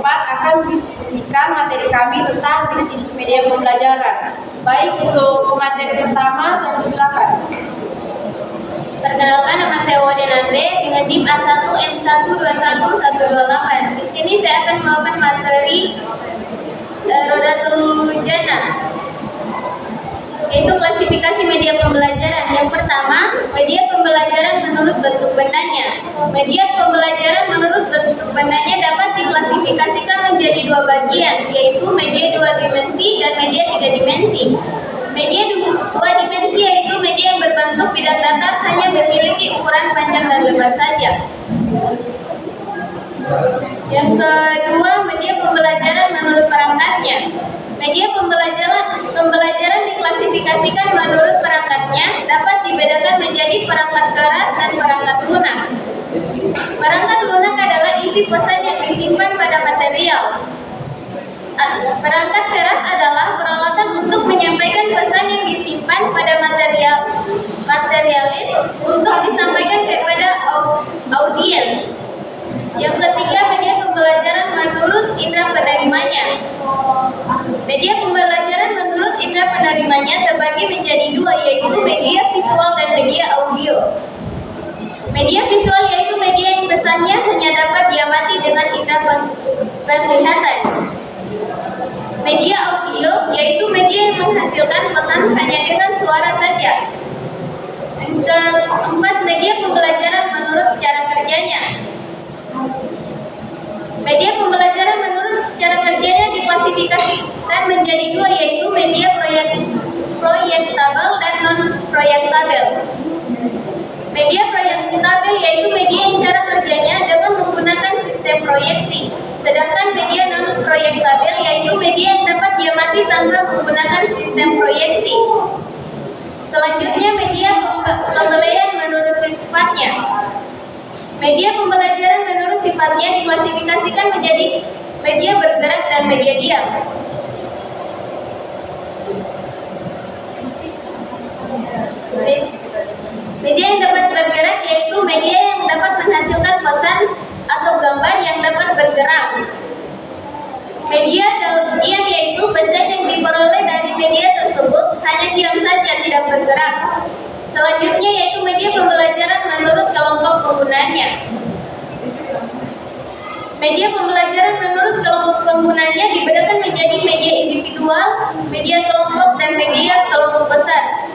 akan mendiskusikan materi kami tentang jenis-jenis media pembelajaran. Baik, untuk materi pertama, saya silakan. Perkenalkan, nama saya Waden Andre dengan NIM A1M121128. Di sini saya akan membawakan materi Rodatul Jana, yaitu klasifikasi media pembelajaran. Yang pertama, media pembelajaran menurut bentuk bendanya. Media pembelajaran menurut bentuk bendanya dapat diklasifikasikan menjadi dua bagian, yaitu media dua dimensi dan media tiga dimensi. Media dua dimensi yaitu media yang berbentuk bidang datar, hanya memiliki ukuran panjang dan lebar saja. Yang kedua, media pembelajaran menurut perangkatnya. Media pembelajaran diklasifikasikan menurut perangkatnya, dapat dibedakan menjadi perangkat keras dan perangkat lunak. Perangkat lunak adalah isi pesan yang disimpan pada material. Perangkat keras adalah peralatan untuk menyampaikan pesan yang disimpan pada materialis untuk disampaikan kepada audiens. Yang ketiga, media pembelajaran menurut indera penerimanya. Media pembelajaran menurut indera penerimanya terbagi menjadi dua, yaitu media visual dan media audio. Media visual yaitu media yang pesannya hanya dapat diamati dengan indera penglihatan. Media audio yaitu media yang menghasilkan pesan hanya dengan suara saja. Dan keempat, media pembelajaran menurut cara kerjanya. Media pembelajaran menurut cara kerjanya diklasifikasikan menjadi dua, yaitu media proyektabel dan non-proyektabel. Media proyektabel yaitu media yang cara kerjanya dengan menggunakan sistem proyeksi. Sedangkan media non-proyektabel yaitu media yang dapat diamati tanpa menggunakan sistem proyeksi. Selanjutnya, media pembelajaran menurut sifatnya. Media pembelajaran menurut sifatnya diklasifikasikan menjadi media bergerak dan media diam. Media yang dapat bergerak yaitu media yang dapat menghasilkan pesan atau gambar yang dapat bergerak. Media diam yaitu pesan yang diperoleh dari media tersebut hanya diam saja, tidak bergerak. Selanjutnya yaitu media pembelajaran menurut kelompok penggunanya. Media pembelajaran menurut kelompok penggunanya dibedakan menjadi media individual, media kelompok, dan media kelompok besar.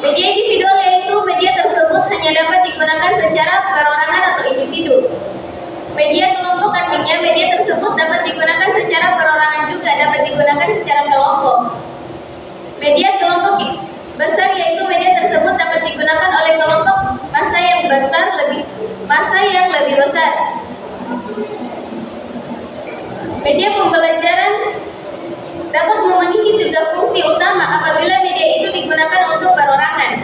Media individual yaitu media tersebut hanya dapat digunakan secara perorangan atau individu. Media kelompok artinya media tersebut dapat digunakan secara perorangan juga dapat digunakan secara kelompok. Media kelompok besar yaitu media tersebut dapat digunakan oleh kelompok massa yang lebih besar. Media pembelajaran dapat memenuhi tiga fungsi utama apabila media itu digunakan untuk perorangan.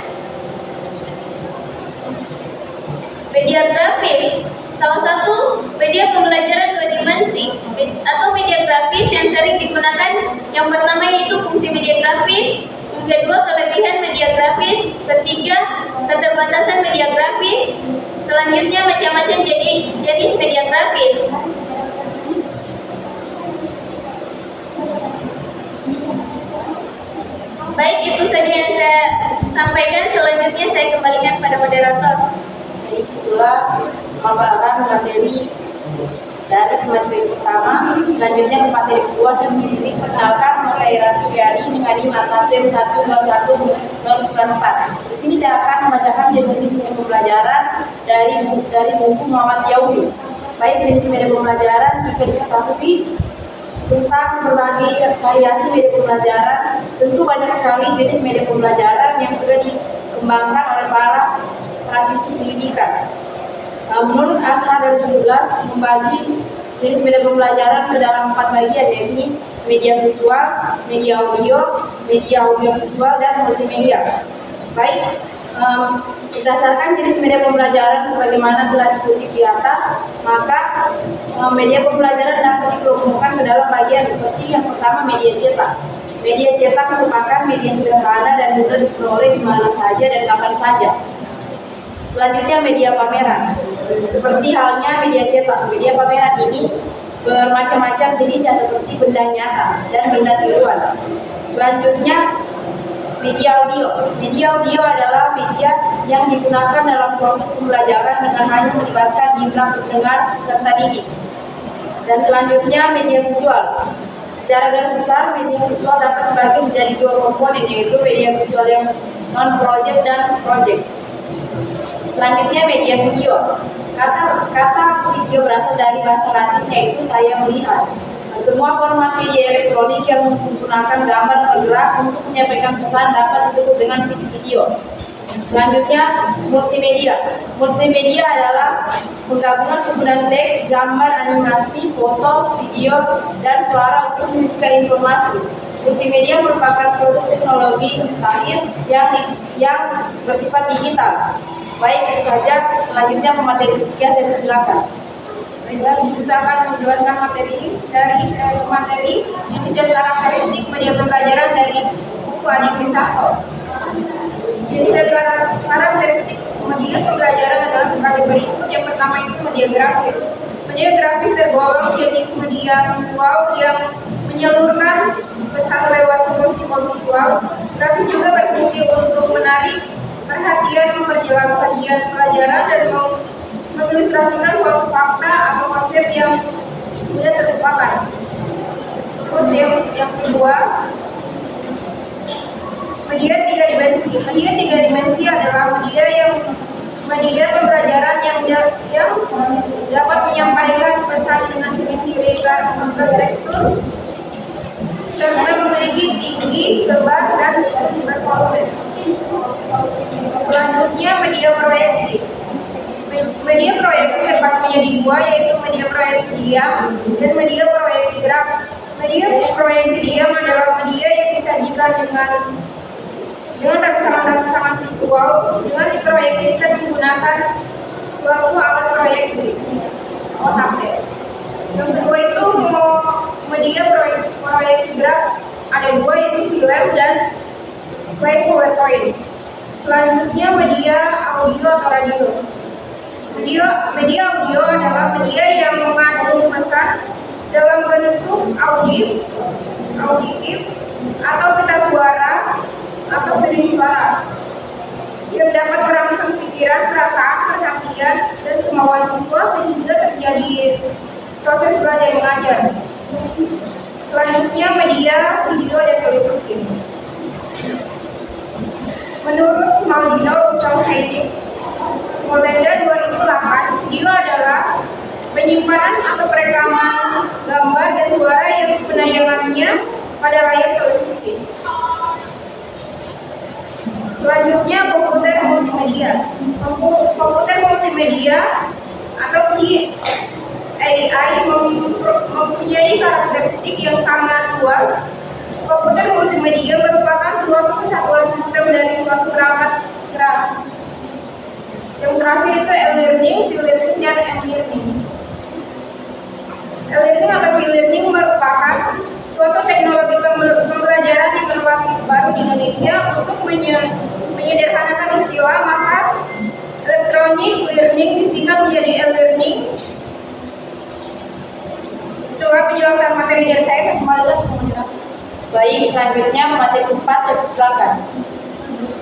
Media grafis, salah satu media pembelajaran dua dimensi atau media grafis yang sering digunakan. Yang pertama yaitu fungsi media grafis, yang kedua kelebihan media grafis, ketiga keterbatasan media grafis, selanjutnya macam-macam jenis media grafis. Baik, itu saja yang saya sampaikan. Selanjutnya saya kembalikan pada moderator. Itulah pemaparan materi dari materi pertama. Selanjutnya ke materi kedua, saya sendiri perkenalkan, nama saya Raffiani dengan NIM A1M121094. Di sini saya akan membacakan jenis-jenis media pembelajaran dari buku Muhammad Yaumi. Baik, jenis media pembelajaran jika diketahui tentang berbagai variasi media pembelajaran, tentu banyak sekali jenis media pembelajaran yang sudah dikembangkan oleh para praktisi pendidikan. Menurut ASHA 2011 membagi jenis media pembelajaran ke dalam 4 bagian, yaitu media visual, media audio visual, dan multimedia. Baik, berdasarkan jenis media pembelajaran sebagaimana telah dikutip di atas, maka media pembelajaran dapat dikelompokkan ke dalam bagian seperti yang pertama, media cetak. Media cetak merupakan media sederhana dan mudah diperoleh di mana saja dan kapan saja. Selanjutnya, media pameran. Seperti halnya media cetak, media pameran ini bermacam-macam jenisnya seperti benda nyata dan benda tiruan. Selanjutnya, media audio. Media audio adalah media yang digunakan dalam proses pembelajaran dengan hanya melibatkan indera pendengar serta didik. Dan selanjutnya, media visual. Secara garis besar, media visual dapat dibagi menjadi dua komponen, yaitu media visual yang non-project dan project. Selanjutnya, media video. Kata video berasal dari bahasa Latin, yaitu saya melihat. Semua format media elektronik yang menggunakan gambar bergerak untuk menyampaikan pesan dapat disebut dengan video. Selanjutnya, multimedia. Multimedia adalah penggabungan penggunaan teks, gambar, animasi, foto, video, dan suara untuk menyajikan informasi. Multimedia merupakan produk teknologi terakhir yang bersifat digital. Baik, itu saja. Selanjutnya pemateri 3, saya persilakan. Saya akan menjelaskan materi yang jenis karakteristik media pembelajaran dari buku Adi Kristanto. Jenis karakteristik media pembelajaran adalah sebagai berikut. Yang pertama itu media grafis. Media grafis tergolong jenis media visual yang menyalurkan pesan lewat simbol-simbol visual. Grafis juga berfungsi untuk menarik perhatian, memperjelas sajian pelajaran, dan mengilustrasikan suatu fakta atau konsep yang sudah terlupakan. Terus yang kedua, media 3 dimensi. Media 3 dimensi adalah media pembelajaran yang dapat menyampaikan pesan dengan ciri-ciri bertekstur serta memiliki tinggi, lebar, dan bervolume. Selanjutnya, media proyeksi. Media proyeksi terbagi menjadi dua, yaitu media proyeksi diam dan media proyeksi gerak. Media proyeksi diam adalah media yang disajikan dengan rangsangan-rangsangan visual dengan diproyeksikan menggunakan suatu alat proyeksi (OHP). Yang kedua itu media proyeksi gerak, ada dua, yaitu film dan slide PowerPoint. Selanjutnya, media audio atau radio. Media audio adalah media yang mengandung pesan dalam bentuk auditif atau pita suara atau piring suara yang dapat merangsang pikiran, perasaan, perhatian, dan kemauan siswa sehingga terjadi proses belajar mengajar. Selanjutnya, media video dan televisi. Menurut Maldino Usauhaidi, Molenda 2008, video adalah penyimpanan atau perekaman gambar dan suara yang penayangannya pada layar televisi. Selanjutnya, komputer multimedia. Komputer multimedia atau CAI mempunyai karakteristik yang sangat luas. Komputer multimedia merupakan suatu kesatuan sistem dari suatu perangkat keras. Yang terakhir itu e-learning, e-learning, dan m-learning. E-learning atau e-learning merupakan suatu teknologi pembelajaran yang relatif baru di Indonesia. Untuk menyederhanakan istilah, maka electronic learning disingkat menjadi e-learning. Itulah penjelasan materi dari saya kembali lagi. Baik, selanjutnya materi 4, saya persilakan.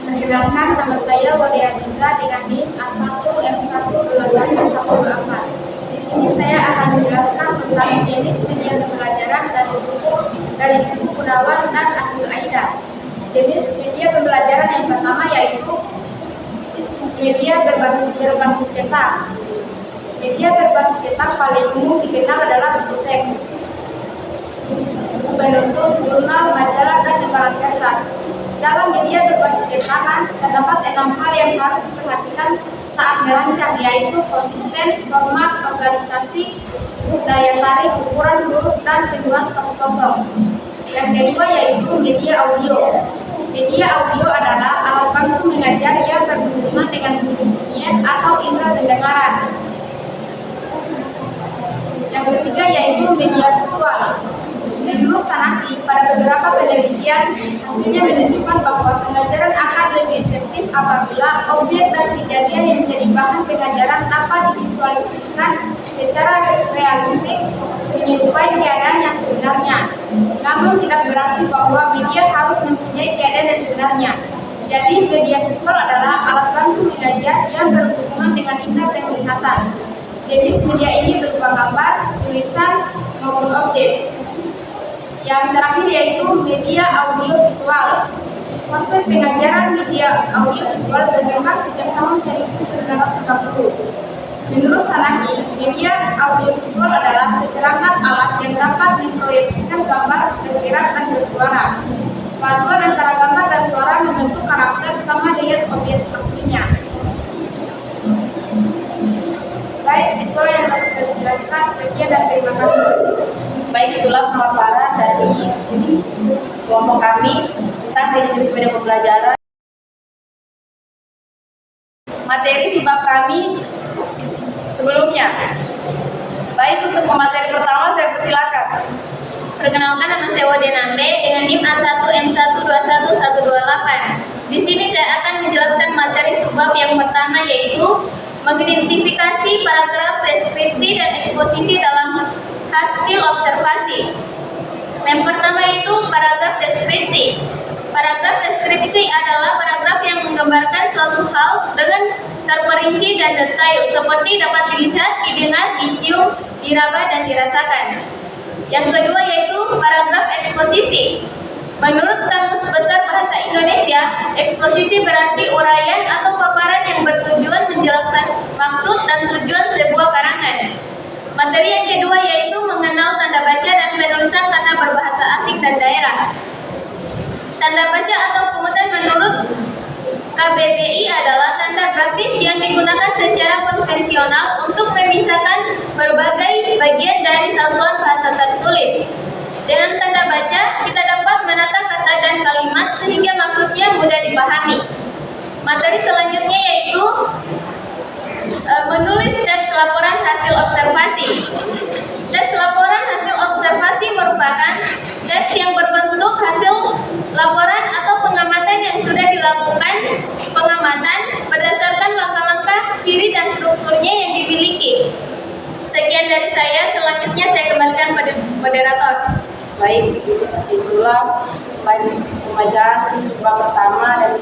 Perkenalkan, nama saya Walia Dinda dengan NIM A1M12114. Di sini saya akan menjelaskan tentang jenis media pembelajaran dari buku Gunawan dan Asmil Aida. Jenis media pembelajaran yang pertama yaitu media berbasis cetak. Media berbasis cetak paling umum dikenal adalah buku teks, bentuk jurnal, majalah, dan lembaran kertas. Dalam media berbasis cetakan terdapat 6 hal yang harus diperhatikan saat merancang, yaitu konsisten, format, organisasi, daya tarik, ukuran huruf, dan penjualan spasi kosong. Yang kedua yaitu media audio. Media audio adalah alat bantu mengajar yang berhubungan dengan bunyi-bunyian atau indera pendengaran. Yang ketiga yaitu media visual. Menurut Sanaki, pada beberapa penelitian, hasilnya menunjukkan bahwa pengajaran akan lebih efektif apabila objek dan kejadian yang menjadi bahan pengajaran dapat divisualisasikan secara realistis, menyerupai keadaan yang sebenarnya. Namun tidak berarti bahwa media harus mempunyai keadaan yang sebenarnya. Jadi media visual adalah alat bantu belajar yang berhubungan dengan indera penglihatan. Jenis media ini berupa gambar, tulisan, maupun objek. Yang terakhir yaitu media audiovisual. Konsep pengajaran media audiovisual berkembang sejak tahun 1990. Menurut Sanaki, media audiovisual adalah seperangkat alat yang dapat memproyeksikan gambar bergerak dan bersuara. Paduan antara gambar dan suara membentuk karakter sama dengan objek aslinya. Baik, itulah yang dapat saya jelaskan. Sekian dan terima kasih. Baik, itulah pemaparan dari kelompok kami tentang jenis-jenis media pembelajaran. Materi sebab kami sebelumnya. Baik, untuk pemateri pertama saya persilakan. Perkenalkan, nama saya Wade Nambe dengan NIM A1N121128. Di sini saya akan menjelaskan materi subbab yang pertama, yaitu mengidentifikasi paragraf deskripsi dan eksposisi dalam hasil observasi. Yang pertama itu paragraf deskripsi. Paragraf deskripsi adalah paragraf yang menggambarkan suatu hal dengan terperinci dan detail, seperti dapat dilihat, didengar, dicium, diraba, dan dirasakan. Yang kedua yaitu paragraf eksposisi. Menurut Kamus Besar Bahasa Indonesia, eksposisi berarti uraian atau paparan yang bertujuan menjelaskan maksud dan tujuan sebuah karangan. Materi yang kedua yaitu mengenal tanda baca dan penulisan kata berbahasa asing dan daerah. Tanda baca atau pungutan menurut KBBI adalah tanda grafis yang digunakan secara konvensional untuk memisahkan berbagai bagian dari satuan bahasa tertulis. Dengan tanda baca, kita dapat menata kata dan kalimat sehingga maksudnya mudah dipahami. Materi selanjutnya yaitu menulis teks laporan hasil observasi. Teks laporan hasil observasi merupakan teks yang berbentuk hasil laporan atau pengamatan yang sudah dilakukan pengamatan berdasarkan langkah-langkah, ciri dan strukturnya yang dimiliki. Sekian dari saya, selanjutnya saya kembalikan pada moderator. Baik, itulah pembacaan subbab pertama dan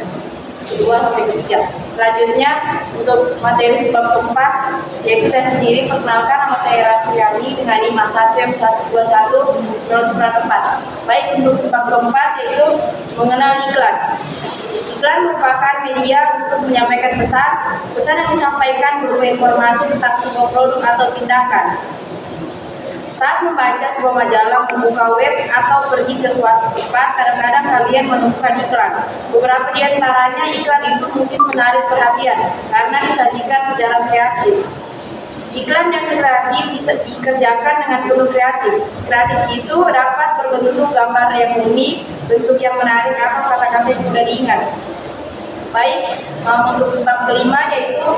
kedua sampai ketiga. Selanjutnya untuk materi subbab keempat, yaitu saya sendiri perkenalkan, nama saya Rastriani dengan NIM A1M121094. Baik, untuk subbab keempat yaitu mengenal iklan. Iklan merupakan media untuk menyampaikan pesan. Pesan yang disampaikan berupa informasi tentang sebuah produk atau tindakan. Saat membaca sebuah majalah, membuka web, atau pergi ke suatu tempat, kadang-kadang kalian menemukan iklan. Beberapa di antaranya iklan itu mungkin menarik perhatian karena disajikan secara kreatif. Iklan yang kreatif bisa dikerjakan dengan penuh kreatif. Kreatif itu dapat berbentuk gambar yang unik, bentuk yang menarik, atau kata-kata yang mudah diingat. Baik, untuk sebab kelima yaitu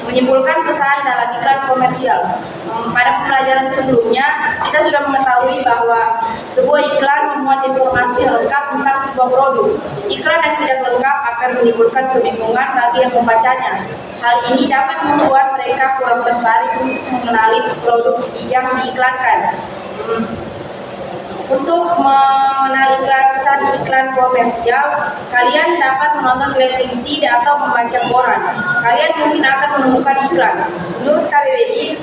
menyimpulkan pesan dalam iklan komersial. Pada pembelajaran sebelumnya, kita sudah mengetahui bahwa sebuah iklan memuat informasi lengkap tentang sebuah produk. Iklan yang tidak lengkap akan menimbulkan kebingungan bagi yang membacanya. Hal ini dapat membuat mereka kurang tertarik untuk mengenali produk yang diiklankan. Untuk mengenali pesan iklan komersial, kalian dapat menonton televisi atau membaca koran. Kalian mungkin akan menemukan iklan. Menurut KBBI,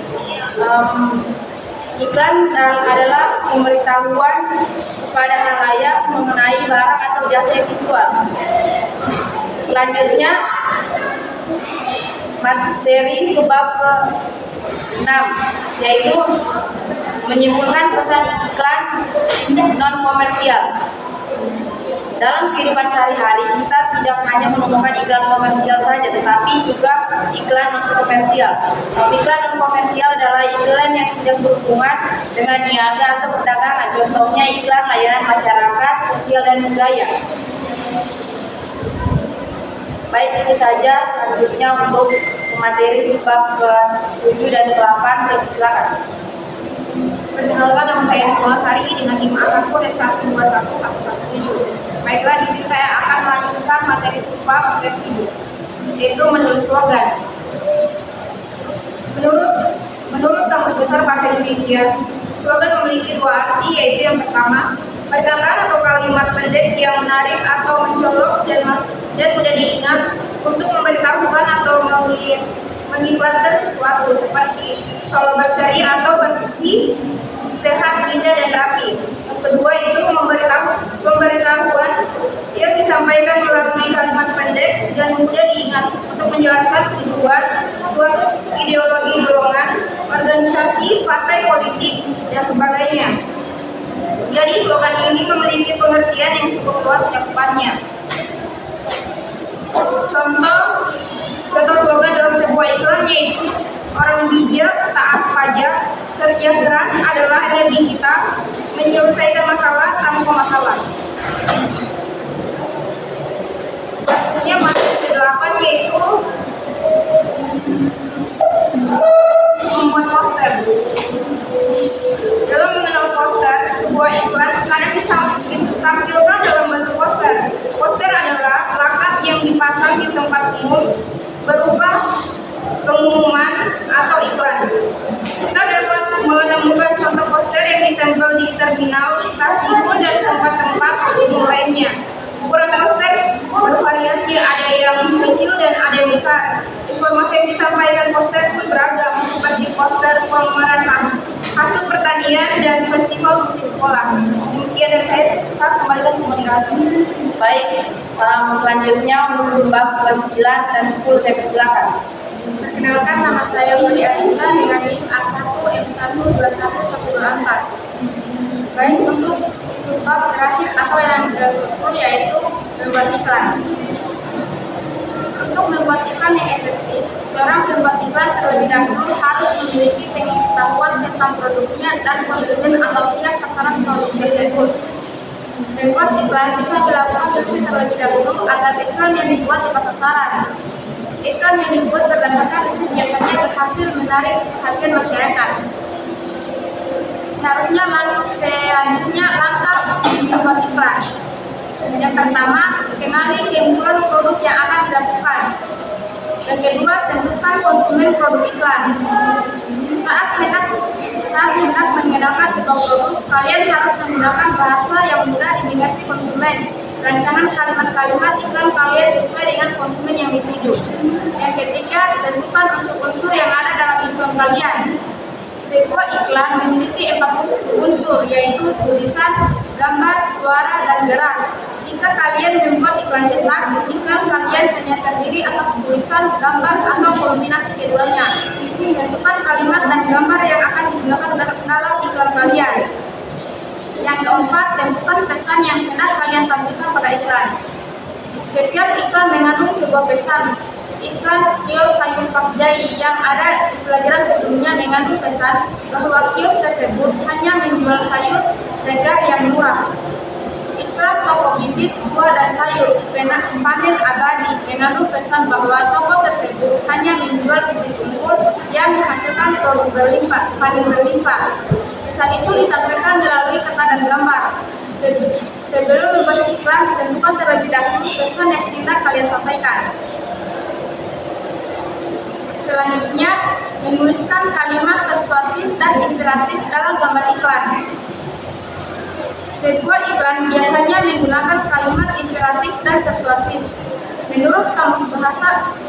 iklan adalah pemberitahuan kepada halayak mengenai barang atau jasa yang dijual. Selanjutnya, materi subbab ke-6 yaitu menyimpulkan pesan iklan non komersial. Dalam kehidupan sehari-hari kita tidak hanya menemukan iklan komersial saja, tetapi juga iklan non komersial. Iklan non komersial adalah iklan yang tidak berhubungan dengan niaga atau perdagangan. Contohnya iklan layanan masyarakat, sosial dan budaya. Baik, itu saja. Selanjutnya untuk materi subbab ke-7 dan ke-8, saya silakan. Perkenalkan, nama saya Nikola Sari dengan NIM A1N121117. Baiklah, di sini saya akan melanjutkan materi subbab ke-7, yaitu menulis slogan. Menurut Besar Bahasa Indonesia. Slogan memiliki dua arti, yaitu yang pertama, perkataan atau kalimat pendek yang menarik atau mencolok dan mudah diingat untuk memberitahukan atau mengiklankan sesuatu, seperti solo berseri atau bersih, sehat, indah, dan rapi. Yang kedua itu pemberitahuan yang disampaikan melalui kalimat pendek dan mudah diingat untuk menjelaskan tujuan suatu ideologi, golongan, organisasi, partai politik, dan sebagainya. Jadi slogan ini memiliki pengertian yang cukup luas cakupannya. Contoh slogan dalam sebuah iklan yaitu orang bijak, taat pajak, kerja keras adalah energi kita, menyelesaikan masalah tanpa masalah. Selanjutnya materi ke-8 yaitu membuat poster. Dalam mengenal poster, sebuah iklan kadang ditampilkan dalam bentuk poster. Poster adalah plakat yang dipasang di tempat umum berupa pengumuman atau iklan. Kita dapat menemukan contoh poster yang ditempel di terminal, stasiun, dan tempat-tempat umum lainnya. Ukuran poster bervariasi, ada yang kecil dan ada yang besar. Informasi yang disampaikan poster pun beragam, seperti poster pameran hasil pertanian dan festival musik sekolah. Demikian dari saya kembalikan ke moderator. Baik, selanjutnya untuk subbab ke-9 dan 10 saya persilakan. Perkenalkan, nama saya Muli Arita dengan NIM A1M1211124. Baik, untuk subbab terakhir atau yang ke-10 yaitu membuat iklan. Untuk membuat iklan yang efektif, seorang pembuat iklan terlebih dahulu harus memiliki pengetahuan tentang produknya dan konsumen atau pihak sasaran produk tersebut. Membuat iklan bisa dilakukan terlebih dahulu agar iklan yang dibuat tepat sasaran. Iklan yang dibuat berdasarkan riset biasanya berhasil menarik perhatian masyarakat. Selanjutnya langkah membuat iklan. Yang pertama, kenali keunggulan produk yang akan dilakukan. Yang kedua, tentukan konsumen produk iklan. Saat hendak mengenalkan sebuah produk, kalian harus menggunakan bahasa yang mudah dimengerti konsumen. Rancangan kalimat-kalimat iklan kalian sesuai dengan konsumen yang dituju. Yang ketiga, tentukan unsur-unsur yang ada dalam iklan kalian. Sebuah iklan memiliki 4 unsur, yaitu tulisan, gambar, suara, dan gerak. Jika kalian membuat iklan cetak, iklan kalian hanya terdiri atas tulisan, gambar, atau kombinasi keduanya. Tentukan kalimat dan gambar yang akan digunakan dalam iklan kalian. Yang keempat, tentukan pesan yang hendak kalian tampilkan pada iklan. Setiap iklan mengandung sebuah pesan. Iklan kios sayur Pak Jai yang ada di pelajaran sebelumnya mengandung pesan bahwa kios tersebut hanya menjual sayur segar yang murah. Iklan toko bibit, buah dan sayur panen abadi mengandung pesan bahwa toko tersebut hanya menjual bibit unggul yang menghasilkan produk panen berlimpah. Pesan itu ditampilkan melalui kata dan gambar. Sebelum membuat iklan, tentukan terlebih dahulu pesan yang hendak kalian sampaikan. Selanjutnya, menuliskan kalimat persuasif dan imperatif dalam gambar iklan. Sebuah iklan biasanya menggunakan kalimat imperatif dan persuasif. Menurut Kamus Besar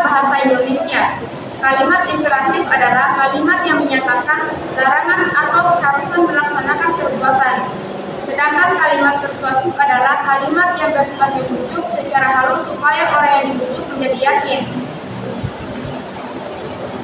Bahasa Indonesia, kalimat imperatif adalah kalimat yang menyatakan larangan atau keharusan melaksanakan perbuatan. Sedangkan kalimat persuasif adalah kalimat yang bersifat membujuk secara halus supaya orang yang dibujuk menjadi yakin.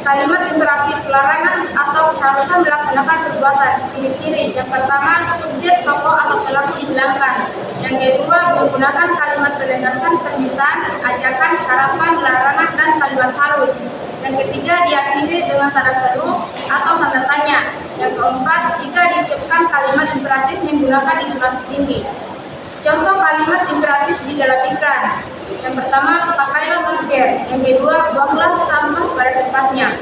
Kalimat imperatif larangan atau keharusan melaksanakan perbuatan. Ciri-ciri: yang pertama, subjek, tokoh atau pelaku dihilangkan. Yang kedua, menggunakan kalimat penegasan, permintaan, ajakan, harapan, larangan, dan kalimat halus. Yang ketiga, diakhiri dengan tanda seru atau tanda tanya. Yang keempat, jika diucapkan kalimat imperatif menggunakan intonasi tinggi. Contoh kalimat imperatif di dalam iklan. Yang pertama, pakailah masker. Yang kedua, buanglah sampah pada tempatnya.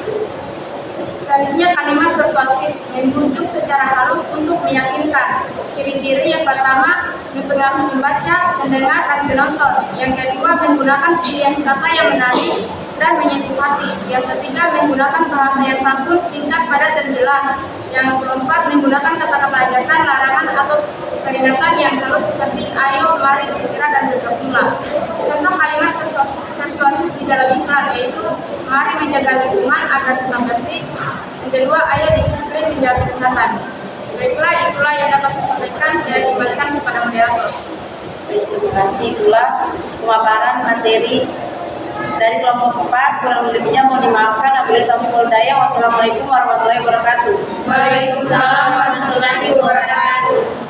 Selanjutnya, kalimat persuasif membujuk secara halus untuk meyakinkan. Ciri-ciri: yang pertama, mempengaruhi pembaca, pendengar, dan penonton. Yang kedua, menggunakan pilihan kata yang menarik dan menyentuh hati. Yang ketiga, menggunakan bahasa yang santun, singkat, padat, dan jelas. Yang keempat, menggunakan kata-kata ajakan, larangan, atau peringatan yang halus seperti ayo, mari, segera, dan bergabunglah. Contoh kalimat persuasif di dalam iklan yaitu mari menjaga lingkungan agar tetap bersih. Yang kedua, ayo disiplin menjaga kesehatan. Baiklah, itulah yang dapat saya sampaikan. Saya kembalikan kepada moderator. Baik, terima kasih. Itulah pemaparan materi dari kelompok 4. Kurang lebihnya mohon dimaafkan. Wabillahi taufiq wal hidayah. Wassalamualaikum warahmatullahi wabarakatuh. Waalaikumsalam warahmatullahi wabarakatuh.